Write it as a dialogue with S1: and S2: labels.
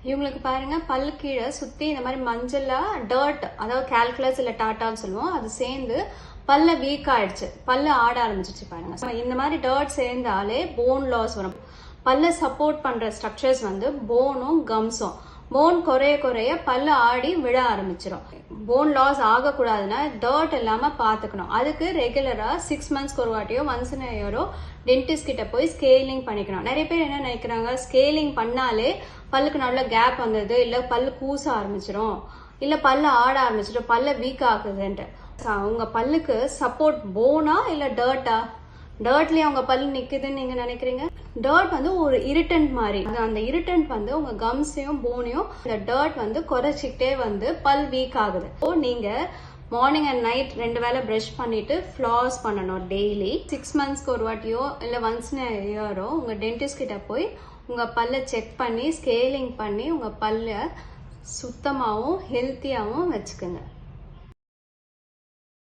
S1: இவங்களுக்கு பாருங்க பல்லு கீழே சுத்தி இந்த மாதிரி மஞ்சளா டர்ட், அதாவது கால்குலஸ் இல்ல டாட்டான்னு சொல்லுவோம், அது சேர்ந்து பல்ல வீக் ஆயிடுச்சு, பல்லு ஆட ஆரம்பிச்சிருச்சு பாருங்க. இந்த மாதிரி டர்ட் சேர்ந்தாலே போன் லாஸ் வரும். பல்ல சப்போர்ட் பண்ற ஸ்ட்ரக்சர்ஸ் வந்து போனும் கம்ஸும். போன் குறைய குறைய பல்லு ஆடி விழ ஆரம்பிச்சிடும். போன் லாஸ் ஆகக்கூடாதுன்னா டர்ட் இல்லாம பாத்துக்கணும். அதுக்கு ரெகுலரா 6 monthsக்கு ஒரு வாட்டியோ ஒன்ஸ் இன் இயரோ டென்டிஸ்ட் கிட்ட போய் ஸ்கேலிங் பண்ணிக்கணும். நிறைய பேர் என்ன நினைக்கிறாங்க, ஸ்கேலிங் பண்ணாலே பல்லுக்கு நல்ல கேப் வந்தது, இல்ல பல்லு கூச ஆரம்பிச்சிடும், இல்ல பல்ல ஆட ஆரம்பிச்சிடும், பல்ல வீக் ஆகுதுன்ட்டு. உங்க பல்லுக்கு சப்போர்ட் போனா இல்ல டர்ட்டா? டர்ட்லயே உங்க பல்லு நிக்குதுன்னு நீங்க நினைக்கிறீங்க? டர்ட் வந்து ஒரு இரிட்டன்ட் மாதிரி. அந்த இரிட்டன்ட் வந்து உங்க கம்ஸையும் போனையும் இந்த டர்ட் வந்து குறைச்சிக்கிட்டே வந்து பல் வீக் ஆகுது. நீங்க மார்னிங் அண்ட் நைட் 2 வேளை பிரஷ் பண்ணிட்டு ஃப்ளாஸ் பண்ணணும் டெய்லி. 6 monthsக்கு ஒரு வாட்டியோ இல்ல ஒன்ஸ் இன் இயரோ உங்க டென்டிஸ்ட் கிட்ட போய் உங்க பல்ல செக் பண்ணி ஸ்கேலிங் பண்ணி உங்க பல்ல சுத்தமாவும் ஹெல்த்தியாவும் வச்சுக்கோங்க.